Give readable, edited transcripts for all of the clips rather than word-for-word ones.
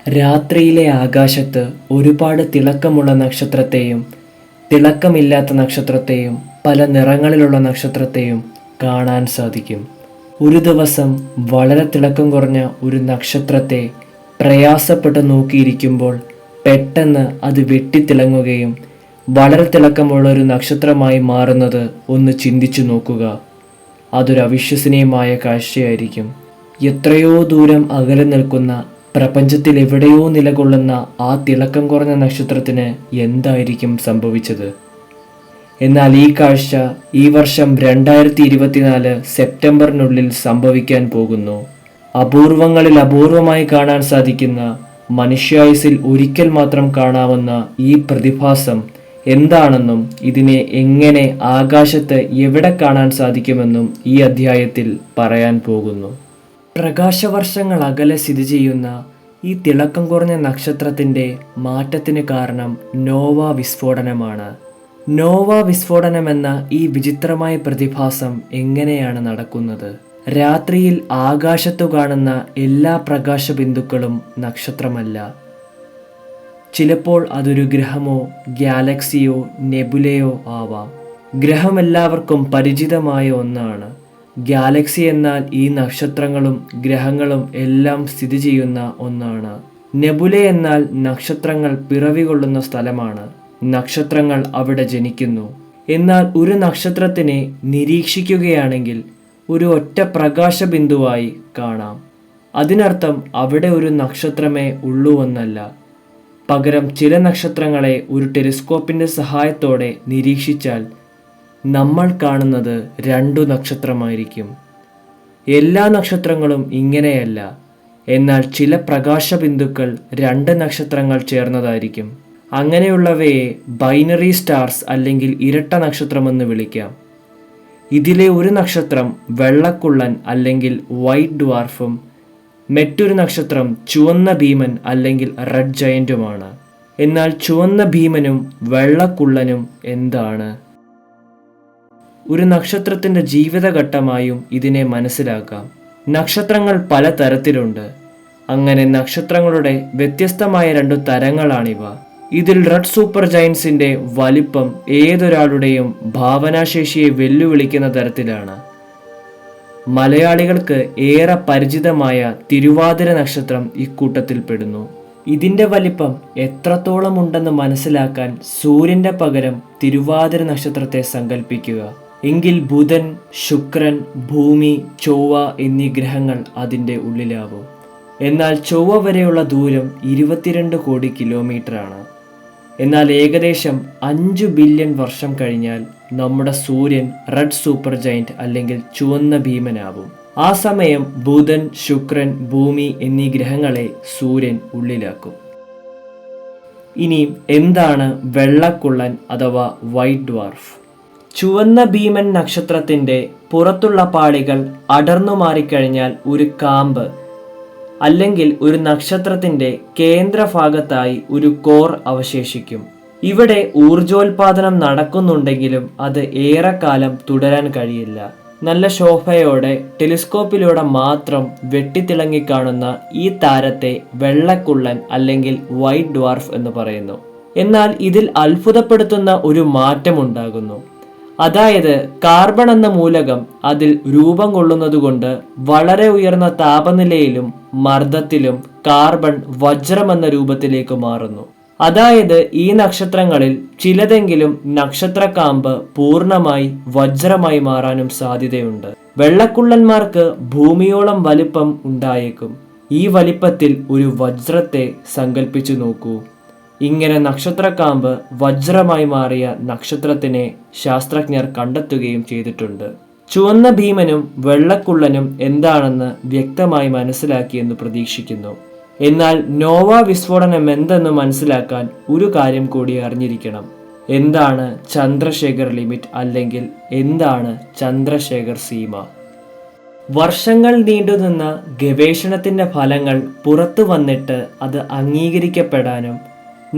രാത്രിയിലെ ആകാശത്ത് ഒരുപാട് തിളക്കമുള്ള നക്ഷത്രത്തെയും തിളക്കമില്ലാത്ത നക്ഷത്രത്തെയും പല നിറങ്ങളിലുള്ള നക്ഷത്രത്തെയും കാണാൻ സാധിക്കും. ഒരു ദിവസം വളരെ തിളക്കം കുറഞ്ഞ ഒരു നക്ഷത്രത്തെ പ്രയാസപ്പെട്ട് നോക്കിയിരിക്കുമ്പോൾ പെട്ടെന്ന് അത് വെട്ടിത്തിളങ്ങുകയും വളരെ തിളക്കമുള്ള ഒരു നക്ഷത്രമായി മാറുന്നത് ഒന്ന് ചിന്തിച്ചു നോക്കുക. അതൊരു അവിശ്വസനീയമായ കാഴ്ചയായിരിക്കും. എത്രയോ ദൂരം അകലെ നിൽക്കുന്ന പ്രപഞ്ചത്തിൽ എവിടെയോ നിലകൊള്ളുന്ന ആ തിളക്കം കുറഞ്ഞ നക്ഷത്രത്തിന് എന്തായിരിക്കും സംഭവിച്ചത്? എന്നാൽ ഈ കാഴ്ച ഈ വർഷം 2024 സെപ്റ്റംബറിനുള്ളിൽ സംഭവിക്കാൻ പോകുന്നു. അപൂർവങ്ങളിൽ അപൂർവമായി കാണാൻ സാധിക്കുന്ന, മനുഷ്യായുസ്സിൽ ഒരിക്കൽ മാത്രം കാണാവുന്ന ഈ പ്രതിഭാസം എന്താണെന്നും ഇതിനെ എങ്ങനെ ആകാശത്ത് എവിടെ കാണാൻ സാധിക്കുമെന്നും ഈ അധ്യായത്തിൽ പറയാൻ പോകുന്നു. പ്രകാശവർഷങ്ങൾ അകലെ സ്ഥിതി ചെയ്യുന്ന ഈ തിളക്കം കുറഞ്ഞ നക്ഷത്രത്തിൻ്റെ മാറ്റത്തിന് കാരണം നോവ വിസ്ഫോടനമാണ്. നോവ വിസ്ഫോടനം എന്ന ഈ വിചിത്രമായ പ്രതിഭാസം എങ്ങനെയാണ് നടക്കുന്നത്? രാത്രിയിൽ ആകാശത്തു കാണുന്ന എല്ലാ പ്രകാശബിന്ദുക്കളും നക്ഷത്രമല്ല. ചിലപ്പോൾ അതൊരു ഗ്രഹമോ ഗാലക്സിയോ നെബുലയോ ആവാം. ഗ്രഹം എല്ലാവർക്കും പരിചിതമായ ഒന്നാണ്. ഗാലക്സി എന്നാൽ ഈ നക്ഷത്രങ്ങളും ഗ്രഹങ്ങളും എല്ലാം സ്ഥിതി ചെയ്യുന്ന ഒന്നാണ്. നെബുല എന്നാൽ നക്ഷത്രങ്ങൾ പിറവി കൊള്ളുന്ന സ്ഥലമാണ്. നക്ഷത്രങ്ങൾ അവിടെ ജനിക്കുന്നു. എന്നാൽ ഒരു നക്ഷത്രത്തിനെ നിരീക്ഷിക്കുകയാണെങ്കിൽ ഒരു ഒറ്റ പ്രകാശബിന്ദുവായി കാണാം. അതിനർത്ഥം അവിടെ ഒരു നക്ഷത്രമേ ഉള്ളൂവെന്നല്ല. പകരം ചില നക്ഷത്രങ്ങളെ ഒരു ടെലിസ്കോപ്പിൻ്റെ സഹായത്തോടെ നിരീക്ഷിച്ചാൽ നമ്മൾ കാണുന്നത് 2 നക്ഷത്രമായിരിക്കും. എല്ലാ നക്ഷത്രങ്ങളും ഇങ്ങനെയല്ല. എന്നാൽ ചില പ്രകാശബിന്ദുക്കൾ 2 നക്ഷത്രങ്ങൾ ചേർന്നതായിരിക്കും. അങ്ങനെയുള്ളവയെ ബൈനറി സ്റ്റാർസ് അല്ലെങ്കിൽ ഇരട്ട നക്ഷത്രമെന്ന് വിളിക്കാം. ഇതിലെ ഒരു നക്ഷത്രം വെള്ളക്കുള്ളൻ അല്ലെങ്കിൽ വൈറ്റ് ഡ്വാർഫും മറ്റൊരു നക്ഷത്രം ചുവന്ന ഭീമൻ അല്ലെങ്കിൽ റെഡ് ജയന്റുമാണ്. എന്നാൽ ചുവന്ന ഭീമനും വെള്ളക്കുള്ളനും എന്താണ്? ഒരു നക്ഷത്രത്തിൻ്റെ ജീവിതഘട്ടമായും ഇതിനെ മനസ്സിലാക്കാം. നക്ഷത്രങ്ങൾ പല തരത്തിലുണ്ട്. അങ്ങനെ നക്ഷത്രങ്ങളുടെ വ്യത്യസ്തമായ 2 തരങ്ങളാണിവ. ഇതിൽ റെഡ് സൂപ്പർ ജയൻസിന്റെ വലിപ്പം ഏതൊരാളുടെയും ഭാവനാശേഷിയെ വെല്ലുവിളിക്കുന്ന തരത്തിലാണ്. മലയാളികൾക്ക് ഏറെ പരിചിതമായ തിരുവാതിര നക്ഷത്രം ഇക്കൂട്ടത്തിൽ പെടുന്നു. ഇതിന്റെ വലിപ്പം എത്രത്തോളം ഉണ്ടെന്ന് മനസ്സിലാക്കാൻ സൂര്യന്റെ പകരം തിരുവാതിര നക്ഷത്രത്തെ സങ്കല്പിക്കുക. എങ്കിൽ ബുധൻ, ശുക്രൻ, ഭൂമി, ചൊവ്വ എന്നീ ഗ്രഹങ്ങൾ അതിൻ്റെ ഉള്ളിലാവും. എന്നാൽ ചൊവ്വ വരെയുള്ള ദൂരം 22 കോടി കിലോമീറ്ററാണ്. എന്നാൽ ഏകദേശം 5 ബില്യൺ വർഷം കഴിഞ്ഞാൽ നമ്മുടെ സൂര്യൻ റെഡ് സൂപ്പർ ജയന്റ് അല്ലെങ്കിൽ ചുവന്ന ഭീമനാവും. ആ സമയം ബുധൻ, ശുക്രൻ, ഭൂമി എന്നീ ഗ്രഹങ്ങളെ സൂര്യൻ ഉള്ളിലാക്കും. ഇനി എന്താണ് വെള്ളക്കുള്ളൻ അഥവാ വൈറ്റ് ഡ്വാർഫ്? ചുവന്ന ഭീമൻ നക്ഷത്രത്തിൻ്റെ പുറത്തുള്ള പാളികൾ അടർന്നു മാറിക്കഴിഞ്ഞാൽ ഒരു കാമ്പ് അല്ലെങ്കിൽ ഒരു നക്ഷത്രത്തിൻ്റെ കേന്ദ്രഭാഗത്തായി ഒരു കോർ അവശേഷിക്കും. ഇവിടെ ഊർജോൽപാദനം നടക്കുന്നുണ്ടെങ്കിലും അത് ഏറെക്കാലം തുടരാൻ കഴിയില്ല. നല്ല ശോഭയോടെ ടെലിസ്കോപ്പിലൂടെ മാത്രം വെട്ടിത്തിളങ്ങിക്കാണുന്ന ഈ താരത്തെ വെള്ളക്കുള്ളൻ അല്ലെങ്കിൽ വൈറ്റ് ഡ്വാർഫ് എന്ന് പറയുന്നു. എന്നാൽ ഇതിൽ അത്ഭുതപ്പെടുത്തുന്ന ഒരു മാറ്റമുണ്ടാകുന്നു. അതായത് കാർബൺ എന്ന മൂലകം അതിൽ രൂപം കൊള്ളുന്നതുകൊണ്ട് വളരെ ഉയർന്ന താപനിലയിലും മർദ്ദത്തിലും കാർബൺ വജ്രം എന്ന രൂപത്തിലേക്ക് മാറുന്നു. അതായത് ഈ നക്ഷത്രങ്ങളിൽ ചിലതെങ്കിലും നക്ഷത്രക്കാമ്പ് പൂർണ്ണമായി വജ്രമായി മാറാനും സാധ്യതയുണ്ട്. വെള്ളക്കുള്ളന്മാർക്ക് ഭൂമിയോളം വലിപ്പം ഉണ്ടായേക്കും. ഈ വലിപ്പത്തിൽ ഒരു വജ്രത്തെ സങ്കല്പിച്ചു നോക്കൂ. ഇങ്ങനെ നക്ഷത്രക്കാമ്പ് വജ്രമായി മാറിയ നക്ഷത്രത്തിനെ ശാസ്ത്രജ്ഞർ കണ്ടെത്തുകയും ചെയ്തിട്ടുണ്ട്. ചുവന്ന ഭീമനും വെള്ളക്കുള്ളനും എന്താണെന്ന് വ്യക്തമായി മനസ്സിലാക്കിയെന്ന് പ്രതീക്ഷിക്കുന്നു. എന്നാൽ നോവ വിസ്ഫോടനം എന്തെന്ന് മനസ്സിലാക്കാൻ ഒരു കാര്യം കൂടി അറിഞ്ഞിരിക്കണം. എന്താണ് ചന്ദ്രശേഖർ ലിമിറ്റ് അല്ലെങ്കിൽ എന്താണ് ചന്ദ്രശേഖർ സീമ? വർഷങ്ങൾ നീണ്ടുനിന്ന ഗവേഷണത്തിന്റെ ഫലങ്ങൾ പുറത്തു വന്നിട്ട് അത് അംഗീകരിക്കപ്പെടാനും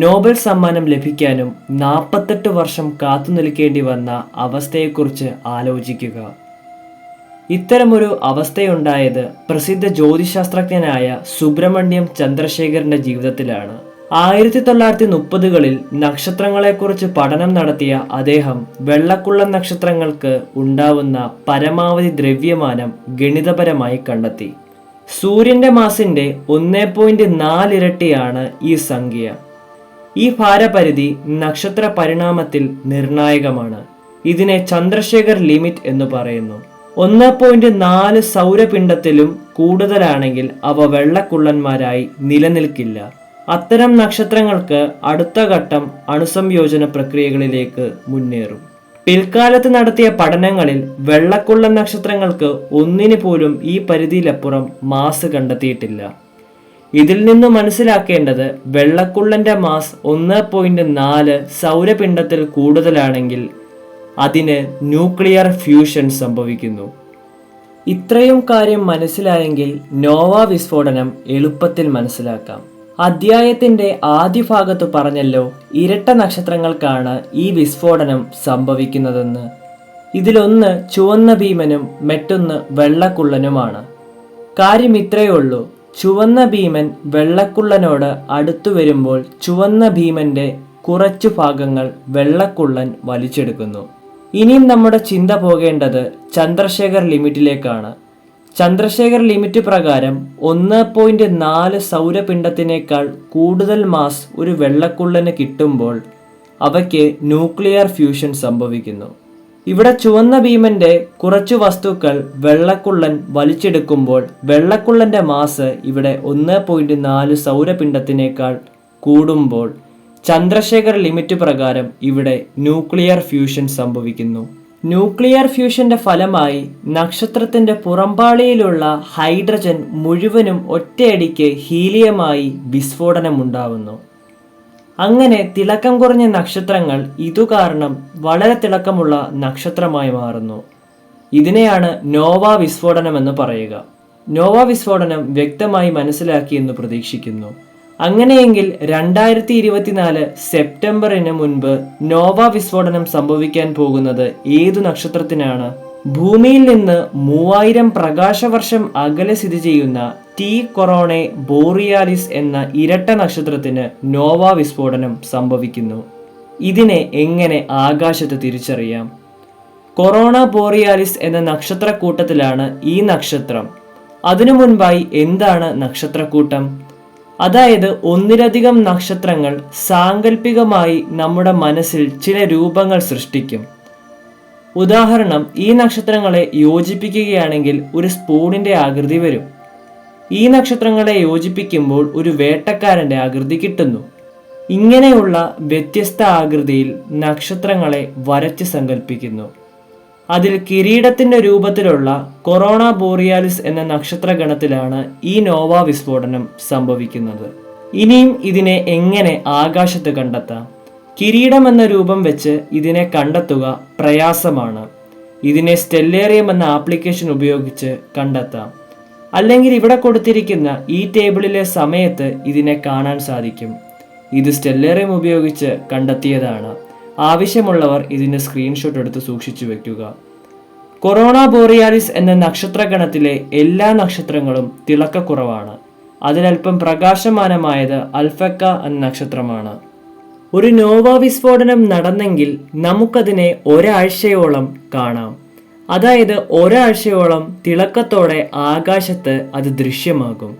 നോബൽ സമ്മാനം ലഭിക്കാനും 48 വർഷം കാത്തുനിൽക്കേണ്ടി വന്ന അവസ്ഥയെക്കുറിച്ച് ആലോചിക്കുക. ഇത്തരമൊരു അവസ്ഥയുണ്ടായത് പ്രസിദ്ധ ജ്യോതിശാസ്ത്രജ്ഞനായ സുബ്രഹ്മണ്യം ചന്ദ്രശേഖരന്റെ ജീവിതത്തിലാണ്. 1930കളിൽ നക്ഷത്രങ്ങളെക്കുറിച്ച് പഠനം നടത്തിയ അദ്ദേഹം വെള്ളക്കുള്ളൻ നക്ഷത്രങ്ങൾക്ക് ഉണ്ടാവുന്ന പരമാവധി ദ്രവ്യമാനം ഗണിതപരമായി കണ്ടെത്തി. സൂര്യന്റെ മാസിന്റെ 1.4 ഇരട്ടിയാണ് ഈ സംഖ്യ. ഈ ഭാരപരിധി നക്ഷത്ര പരിണാമത്തിൽ നിർണായകമാണ്. ഇതിനെ ചന്ദ്രശേഖർ ലിമിറ്റ് എന്ന് പറയുന്നു. 1.4 സൗരപിണ്ഡത്തിലും കൂടുതലാണെങ്കിൽ അവ വെള്ളക്കുള്ളന്മാരായി നിലനിൽക്കില്ല. അത്തരം നക്ഷത്രങ്ങൾക്ക് അടുത്ത ഘട്ടം അണുസംയോജന പ്രക്രിയകളിലേക്ക് മുന്നേറും. പിൽക്കാലത്ത് നടത്തിയ പഠനങ്ങളിൽ വെള്ളക്കുള്ളൻ നക്ഷത്രങ്ങൾക്ക് ഒന്നിന് പോലും ഈ പരിധിയിലപ്പുറം മാസ് കണ്ടെത്തിയിട്ടില്ല. ഇതിൽ നിന്ന് മനസ്സിലാക്കേണ്ടത് വെള്ളക്കുള്ളന്റെ മാസ് 1.4 സൗരപിണ്ഡത്തിൽ കൂടുതലാണെങ്കിൽ അതിന് ന്യൂക്ലിയർ ഫ്യൂഷൻ സംഭവിക്കുന്നു. ഇത്രയും കാര്യം മനസ്സിലായെങ്കിൽ നോവ വിസ്ഫോടനം എളുപ്പത്തിൽ മനസ്സിലാക്കാം. അധ്യായത്തിന്റെ ആദ്യ ഭാഗത്ത് പറഞ്ഞല്ലോ ഇരട്ട നക്ഷത്രങ്ങൾക്കാണ് ഈ വിസ്ഫോടനം സംഭവിക്കുന്നതെന്ന്. ഇതിലൊന്ന് ചുവന്ന ഭീമനും മറ്റൊന്ന് വെള്ളക്കുള്ളനുമാണ്. കാര്യം ഇത്രയേ ഉള്ളൂ. ചുവന്ന ഭീമൻ വെള്ളക്കുള്ളനോട് അടുത്തു വരുമ്പോൾ ചുവന്ന ഭീമന്റെ കുറച്ചു ഭാഗങ്ങൾ വെള്ളക്കുള്ളൻ വലിച്ചെടുക്കുന്നു. ഇനിയും നമ്മുടെ ചിന്ത പോകേണ്ടത് ചന്ദ്രശേഖർ ലിമിറ്റിലേക്കാണ്. ചന്ദ്രശേഖർ ലിമിറ്റ് പ്രകാരം 1.4 സൗരപിണ്ഡത്തിനേക്കാൾ കൂടുതൽ മാസ് ഒരു വെള്ളക്കുള്ളന് കിട്ടുമ്പോൾ അവയ്ക്ക് ന്യൂക്ലിയർ ഫ്യൂഷൻ സംഭവിക്കുന്നു. ഇവിടെ ചുവന്ന ഭീമന്റെ കുറച്ചു വസ്തുക്കൾ വെള്ളക്കുള്ളൻ വലിച്ചെടുക്കുമ്പോൾ വെള്ളക്കുള്ളന്റെ മാസ് ഇവിടെ 1.4 സൗരപിണ്ഡത്തിനേക്കാൾ കൂടുമ്പോൾ ചന്ദ്രശേഖർ ലിമിറ്റ് പ്രകാരം ഇവിടെ ന്യൂക്ലിയർ ഫ്യൂഷൻ സംഭവിക്കുന്നു. ന്യൂക്ലിയർ ഫ്യൂഷന്റെ ഫലമായി നക്ഷത്രത്തിന്റെ പുറംപാളിയിലുള്ള ഹൈഡ്രജൻ മുഴുവനും ഒറ്റയടിക്ക് ഹീലിയമായി വിസ്ഫോടനമുണ്ടാവുന്നു. അങ്ങനെ തിളക്കം കുറഞ്ഞ നക്ഷത്രങ്ങൾ ഇതു കാരണം വളരെ തിളക്കമുള്ള നക്ഷത്രമായി മാറുന്നു. ഇതിനെയാണ് നോവ വിസ്ഫോടനം എന്ന് പറയുക. നോവ വിസ്ഫോടനം വ്യക്തമായി മനസ്സിലാക്കിയെന്ന് പ്രതീക്ഷിക്കുന്നു. അങ്ങനെയെങ്കിൽ 2024 സെപ്റ്റംബറിന് മുൻപ് നോവ വിസ്ഫോടനം സംഭവിക്കാൻ പോകുന്നത് ഏതു നക്ഷത്രത്തിനാണ്? ഭൂമിയിൽ നിന്ന് 3000 പ്രകാശവർഷം അകലെ സ്ഥിതി ചെയ്യുന്ന ടി കൊറോണെ ബോറിയാലിസ് എന്ന ഇരട്ട നക്ഷത്രത്തിന് നോവ വിസ്ഫോടനം സംഭവിക്കുന്നു. ഇതിനെ എങ്ങനെ ആകാശത്ത് തിരിച്ചറിയാം? കൊറോണ ബോറിയാലിസ് എന്ന നക്ഷത്രക്കൂട്ടത്തിലാണ് ഈ നക്ഷത്രം. അതിനു മുൻപായി എന്താണ് നക്ഷത്രക്കൂട്ടം? അതായത് ഒന്നിലധികം നക്ഷത്രങ്ങൾ സാങ്കല്പികമായി നമ്മുടെ മനസ്സിൽ ചില രൂപങ്ങൾ സൃഷ്ടിക്കും. ഉദാഹരണം, ഈ നക്ഷത്രങ്ങളെ യോജിപ്പിക്കുകയാണെങ്കിൽ ഒരു സ്പൂണിന്റെ ആകൃതി വരും. ഈ നക്ഷത്രങ്ങളെ യോജിപ്പിക്കുമ്പോൾ ഒരു വേട്ടക്കാരന്റെ ആകൃതി കിട്ടുന്നു. ഇങ്ങനെയുള്ള വ്യത്യസ്ത ആകൃതിയിൽ നക്ഷത്രങ്ങളെ വരച്ച് സങ്കല്പിക്കുന്നു. അതിൽ കിരീടത്തിന്റെ രൂപത്തിലുള്ള കൊറോണ ബോറിയാലിസ് എന്ന നക്ഷത്രഗണത്തിലാണ് ഈ നോവ വിസ്ഫോടനം സംഭവിക്കുന്നത്. ഇനിയും ഇതിനെ എങ്ങനെ ആകാശത്ത് കണ്ടെത്താം? കിരീടം എന്ന രൂപം വെച്ച് ഇതിനെ കണ്ടെത്തുക പ്രയാസമാണ്. ഇതിനെ സ്റ്റെല്ലേറിയം എന്ന ആപ്ലിക്കേഷൻ ഉപയോഗിച്ച് കണ്ടെത്താം. അല്ലെങ്കിൽ ഇവിടെ കൊടുത്തിരിക്കുന്ന ഈ ടേബിളിലെ സമയത്ത് ഇതിനെ കാണാൻ സാധിക്കും. ഇത് സ്റ്റെല്ലേറിയം ഉപയോഗിച്ച് കണ്ടെത്തിയതാണ്. ആവശ്യമുള്ളവർ ഇതിൻ്റെ സ്ക്രീൻഷോട്ട് എടുത്ത് സൂക്ഷിച്ചു വെക്കുക. കൊറോണ ബോറിയാലിസ് എന്ന നക്ഷത്രഗണത്തിലെ എല്ലാ നക്ഷത്രങ്ങളും തിളക്കക്കുറവാണ്. അതിലൽപ്പം പ്രകാശമാനമായത് അൽഫക്ക എന്ന നക്ഷത്രമാണ്. ഒരു നോവ വിസ്ഫോടനം നടന്നെങ്കിൽ നമുക്കതിനെ ഒരാഴ്ചയോളം കാണാം. അതായത് ഒരാഴ്ചയോളം തിളക്കത്തോടെ ആകാശത്ത് അത് ദൃശ്യമാകും.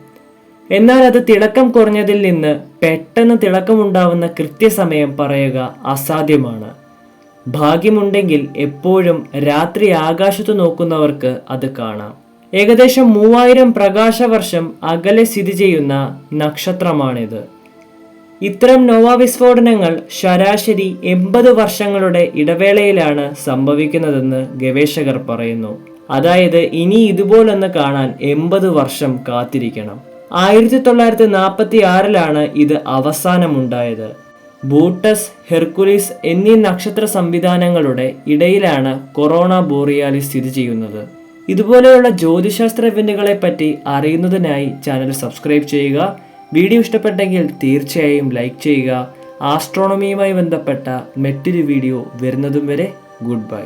എന്നാൽ അത് തിളക്കം കുറഞ്ഞതിൽ നിന്ന് പെട്ടെന്ന് തിളക്കമുണ്ടാവുന്ന കൃത്യസമയം പറയുക അസാധ്യമാണ്. ഭാഗ്യമുണ്ടെങ്കിൽ എപ്പോഴും രാത്രി ആകാശത്ത് നോക്കുന്നവർക്ക് അത് കാണാം. ഏകദേശം 3000 പ്രകാശവർഷം അകലെ സ്ഥിതി ചെയ്യുന്ന നക്ഷത്രമാണിത്. ഇത്തരം നോവ വിസ്ഫോടനങ്ങൾ ശരാശരി 80 വർഷങ്ങളുടെ ഇടവേളയിലാണ് സംഭവിക്കുന്നതെന്ന് ഗവേഷകർ പറയുന്നു. അതായത് ഇനി ഇതുപോലൊന്ന് കാണാൻ 80 വർഷം കാത്തിരിക്കണം. 1946 ഇത് അവസാനമുണ്ടായത്. ബൂട്ടസ്, ഹെർക്കുലിസ് എന്നീ നക്ഷത്ര സംവിധാനങ്ങളുടെ ഇടയിലാണ് കൊറോണ ബോറിയാലിസ് സ്ഥിതി ചെയ്യുന്നത്. ഇതുപോലെയുള്ള ജ്യോതിശാസ്ത്ര ഇവന്റുകളെ പറ്റി അറിയുന്നതിനായി ചാനൽ സബ്സ്ക്രൈബ് ചെയ്യുക. വീഡിയോ ഇഷ്ടപ്പെട്ടെങ്കിൽ തീർച്ചയായും ലൈക്ക് ചെയ്യുക. ആസ്ട്രോണമിയുമായി ബന്ധപ്പെട്ട മറ്റൊരു വീഡിയോ വരുന്നതും വരെ ഗുഡ് ബൈ.